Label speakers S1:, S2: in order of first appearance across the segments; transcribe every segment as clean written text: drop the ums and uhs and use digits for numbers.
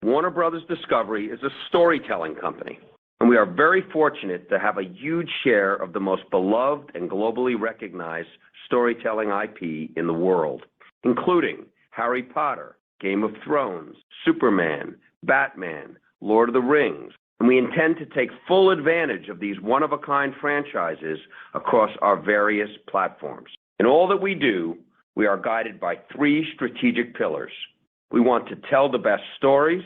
S1: Warner Brothers Discovery is a storytelling company, and we are very fortunate to have a huge share of the most beloved and globally recognized storytelling IP in the world, including Harry Potter, Game of Thrones, Superman, Batman, Lord of the Rings, and we intend to take full advantage of these one-of-a-kind franchises across our various platforms. In all that we do, we are guided by 3 strategic pillars. We want to tell the best stories,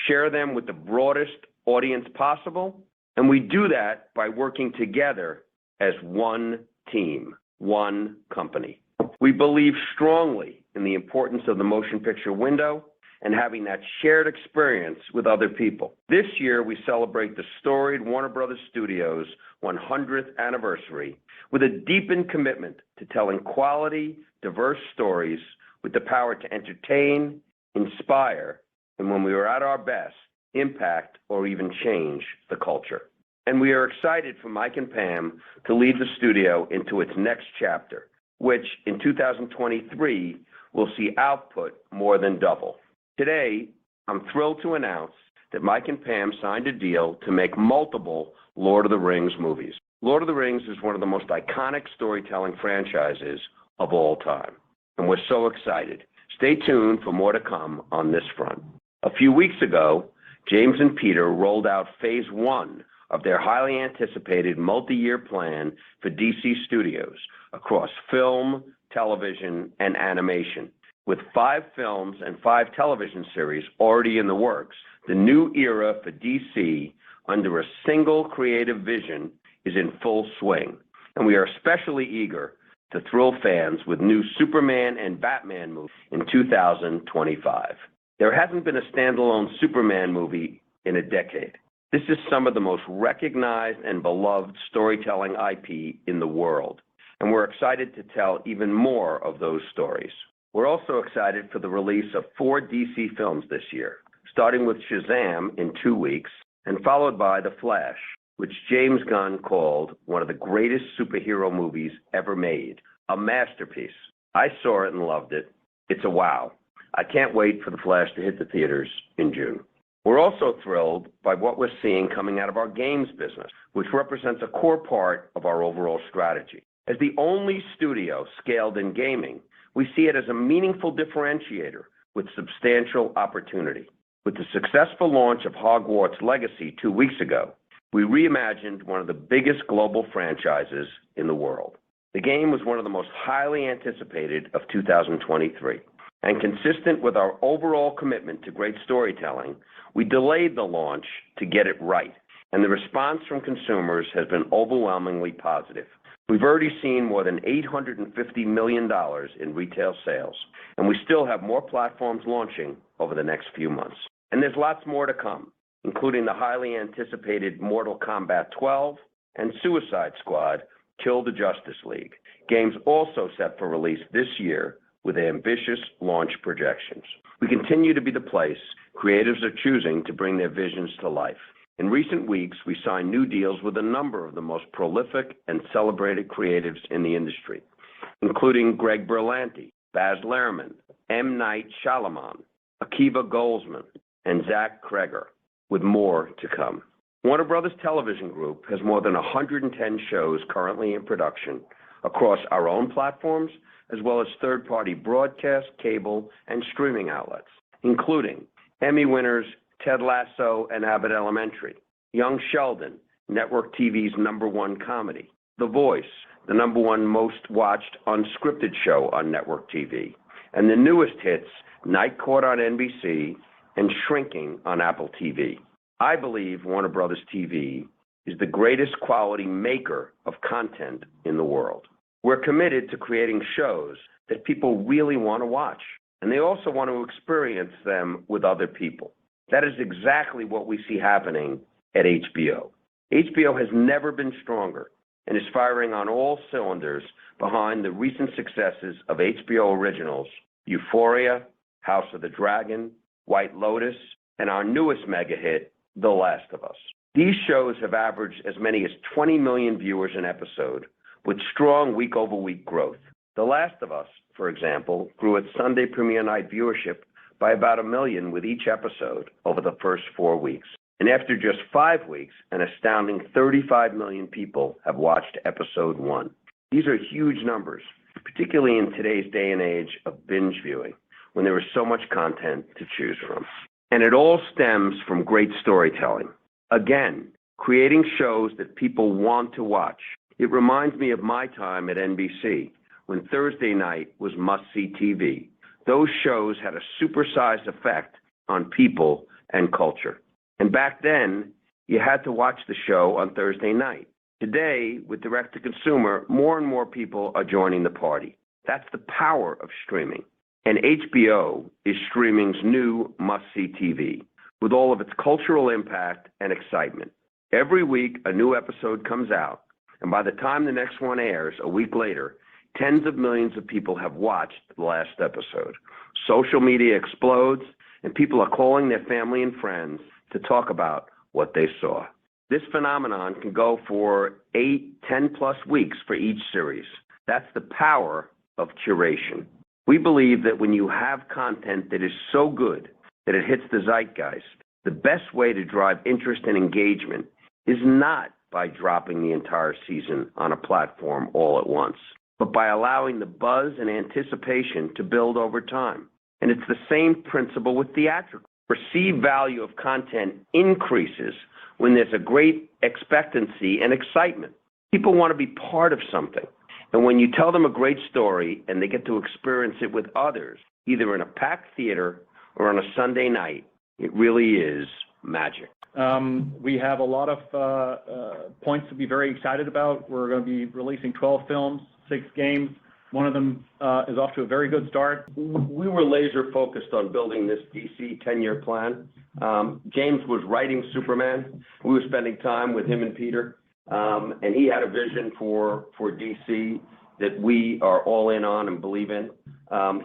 S1: share them with the broadest audience possible, and we do that by working together as one team, one company. We believe strongly in the importance of the motion picture window and having that shared experience with other people. This year, we celebrate the storied Warner Brothers Studios' 100th anniversary with a deepened commitment to telling quality, diverse stories with the power to entertain, inspire, and when we are at our best, impact or even change the culture. And we are excited for Mike and Pam to lead the studio into its next chapter, which in 2023 will see output more than double. Today, I'm thrilled to announce that Mike and Pam signed a deal to make multiple Lord of the Rings movies. Lord of the Rings is one of the most iconic storytelling franchises of all time, and we're so excited. Stay tuned for more to come on this front. A few weeks ago, James and Peter rolled out phase 1 of their highly anticipated multi-year plan for DC Studios across film, television, and animation. With 5 films and 5 television series already in the works, the new era for DC under a single creative vision is in full swing, and we are especially eager to thrill fans with new Superman and Batman movies in 2025. There hasn't been a standalone Superman movie in a decade. This is some of the most recognized and beloved storytelling IP in the world, and we're excited to tell even more of those stories. We're also excited for the release of 4 DC films this year, starting with Shazam in 2 weeks and followed by The Flash, which James Gunn called one of the greatest superhero movies ever made, a masterpiece. I saw it and loved it. It's a wow. I can't wait for The Flash to hit the theaters in June. We're also thrilled by what we're seeing coming out of our games business, which represents a core part of our overall strategy. As the only studio scaled in gaming, we see it as a meaningful differentiator with substantial opportunity. With the successful launch of Hogwarts Legacy 2 weeks ago, we reimagined one of the biggest global franchises in the world. The game was one of the most highly anticipated of 2023. And consistent with our overall commitment to great storytelling, we delayed the launch to get it right. And the response from consumers has been overwhelmingly positive. We've already seen more than $850 million in retail sales, and we still have more platforms launching over the next few months. And there's lots more to come, including the highly anticipated Mortal Kombat 12 and Suicide Squad Kill the Justice League, games also set for release this year with ambitious launch projections. We continue to be the place creatives are choosing to bring their visions to life. In recent weeks, we signed new deals with a number of the most prolific and celebrated creatives in the industry, including Greg Berlanti, Baz Luhrmann, M. Night Shyamalan, Akiva Goldsman, and Zach Kreger, with more to come. Warner Brothers Television Group has more than 110 shows currently in production across our own platforms, as well as third-party broadcast, cable, and streaming outlets, including Emmy winners Ted Lasso and Abbott Elementary, Young Sheldon, Network TV's #1 comedy, The Voice, the #1 most-watched unscripted show on Network TV, and the newest hits, Night Court on NBC and Shrinking on Apple TV. I believe Warner Brothers TV is the greatest quality maker of content in the world. We're committed to creating shows that people really want to watch, and they also want to experience them with other people. That is exactly what we see happening at HBO. HBO has never been stronger and is firing on all cylinders behind the recent successes of HBO originals, Euphoria, House of the Dragon, White Lotus, and our newest mega hit, The Last of Us. These shows have averaged as many as 20 million viewers an episode, with strong week-over-week growth. The Last of Us, for example, grew its Sunday premiere night viewership by about 1 million with each episode over the first 4 weeks. And after just 5 weeks, an astounding 35 million people have watched episode 1. These are huge numbers, particularly in today's day and age of binge viewing, when there is so much content to choose from. And it all stems from great storytelling. Again, creating shows that people want to watch. It reminds me of my time at NBC, when Thursday night was must-see TV. Those shows had a supersized effect on people and culture. And back then, you had to watch the show on Thursday night. Today, with direct-to-consumer, more and more people are joining the party. That's the power of streaming. And HBO is streaming's new must-see TV, with all of its cultural impact and excitement. Every week, a new episode comes out, and by the time the next one airs, a week later, tens of millions of people have watched the last episode. Social media explodes, and people are calling their family and friends to talk about what they saw. This phenomenon can go for 8, 10-plus weeks for each series. That's the power of curation. We believe that when you have content that is so good that it hits the zeitgeist, the best way to drive interest and engagement is not by dropping the entire season on a platform all at once, but by allowing the buzz and anticipation to build over time. And it's the same principle with theatrical. Perceived value of content increases when there's a great expectancy and excitement. People want to be part of something. And when you tell them a great story and they get to experience it with others, either in a packed theater or on a Sunday night, it really is magic.
S2: We have a lot of points to be very excited about. We're going to be releasing 12 films, 6 games. One of them is off to a very good start.
S1: We were laser focused on building this DC 10-year plan. James was writing Superman. We were spending time with him and Peter, and he had a vision for DC that we are all in on and believe in.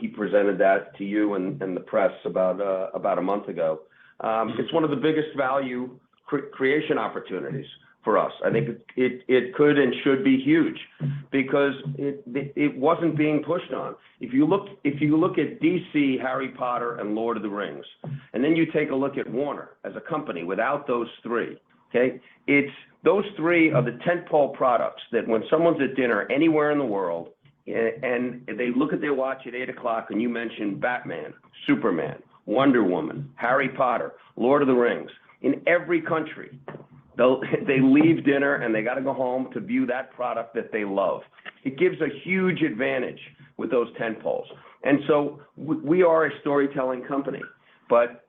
S1: He presented that to you and the press about a month ago. It's one of the biggest value creation opportunities for us. I think it could and should be huge because it wasn't being pushed on. If you look at DC, Harry Potter, and Lord of the Rings, and then you take a look at Warner as a company without those three, okay? Those three are the tentpole products that when someone's at dinner anywhere in the world and they look at their watch at 8 o'clock and you mention Batman, Superman, Wonder Woman, Harry Potter, Lord of the Rings, in every country, they leave dinner and they got to go home to view that product that they love. It gives a huge advantage with those tentpoles. And so we are a storytelling company, but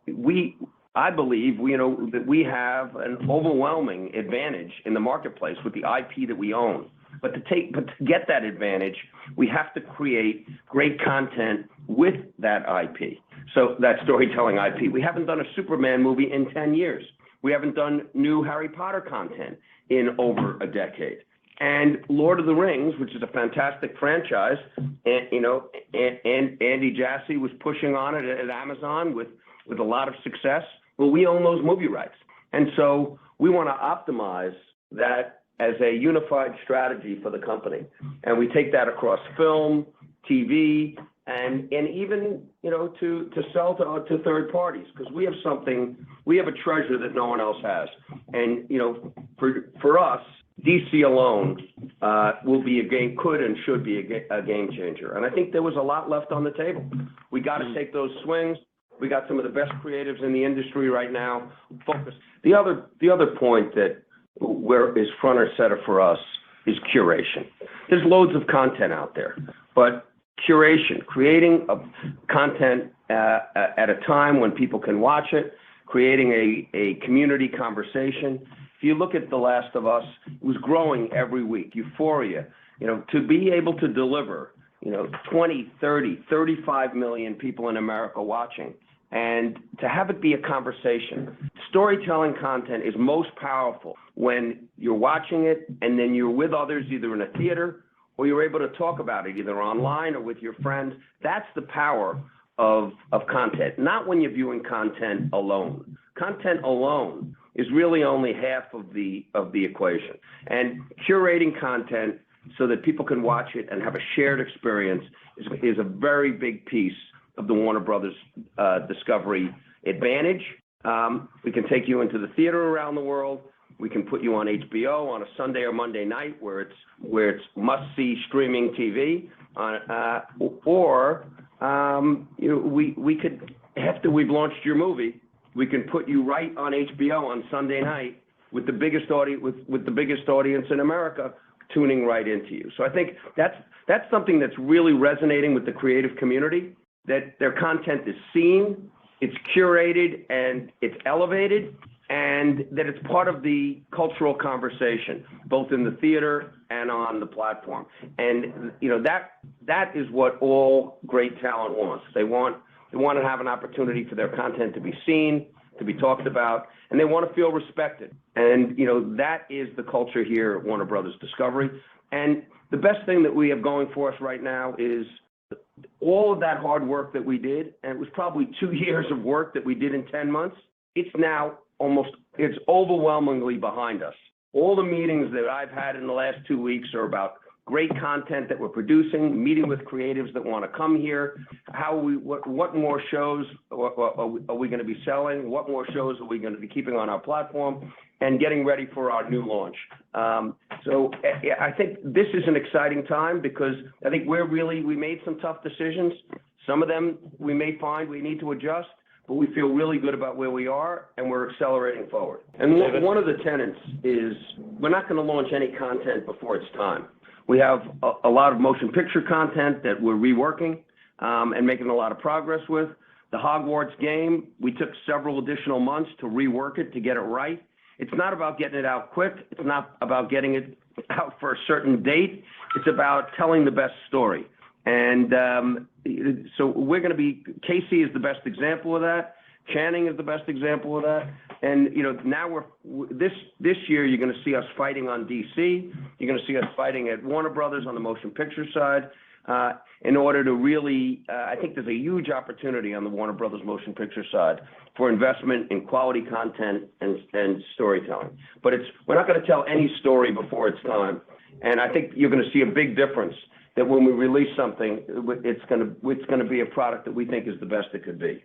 S1: I believe that we have an overwhelming advantage in the marketplace with the IP that we own. But to get that advantage, we have to create great content with that IP. So that storytelling IP. We haven't done a Superman movie in 10 years. We haven't done new Harry Potter content in over a decade. And Lord of the Rings, which is a fantastic franchise, and Andy Jassy was pushing on it at Amazon with a lot of success. Well, we own those movie rights. And so we want to optimize that as a unified strategy for the company. And we take that across film, TV, and even, to sell to third parties, because we have a treasure that no one else has. And, for us, DC alone could and should be a game changer. And I think there was a lot left on the table. We got to take those swings. We got some of the best creatives in the industry right now. Focus. The other point where is front or center for us is curation. There's loads of content out there, but curation, creating content at a time when people can watch it, creating a community conversation. If you look at The Last of Us, it was growing every week. Euphoria, to be able to deliver, 20, 30, 35 million people in America watching, and to have it be a conversation. Storytelling content is most powerful when you're watching it and then you're with others either in a theater or you're able to talk about it either online or with your friends. That's the power of content, not when you're viewing content alone. Content alone is really only half of the equation. And curating content so that people can watch it and have a shared experience is a very big piece of the Warner Brothers Discovery advantage. We can take you into the theater around the world. We can put you on HBO on a Sunday or Monday night where it's must-see streaming TV. We could, after we've launched your movie, we can put you right on HBO on Sunday night with the biggest audience in America tuning right into you. So I think that's something that's really resonating with the creative community, that their content is seen, it's curated, and it's elevated, and that it's part of the cultural conversation, both in the theater and on the platform. And that is what all great talent wants. They want to have an opportunity for their content to be seen, to be talked about, and they want to feel respected. And that is the culture here at Warner Brothers Discovery. And the best thing that we have going for us right now is all of that hard work that we did, and it was probably 2 years of work that we did in 10 months. It's now it's overwhelmingly behind us. All the meetings that I've had in the last 2 weeks are about great content that we're producing, meeting with creatives that want to come here, what more shows are we going to be selling, what more shows are we going to be keeping on our platform, and getting ready for our new launch. So I think this is an exciting time because I think we made some tough decisions. Some of them we may find we need to adjust, but we feel really good about where we are, and we're accelerating forward. And one of the tenets is we're not going to launch any content before it's time. We have a lot of motion picture content that we're reworking and making a lot of progress with. The Hogwarts game, we took several additional months to rework it, to get it right. It's not about getting it out quick. It's not about getting it out for a certain date. It's about telling the best story. And so we're going to be, Casey is the best example of that. Channing is the best example of that. And, now this year you're going to see us fighting on DC. You're going to see us fighting at Warner Brothers on the motion picture side in order to really, I think there's a huge opportunity on the Warner Brothers motion picture side for investment in quality content and storytelling. But we're not going to tell any story before it's time. And I think you're going to see a big difference that when we release something, it's going to be a product that we think is the best it could be.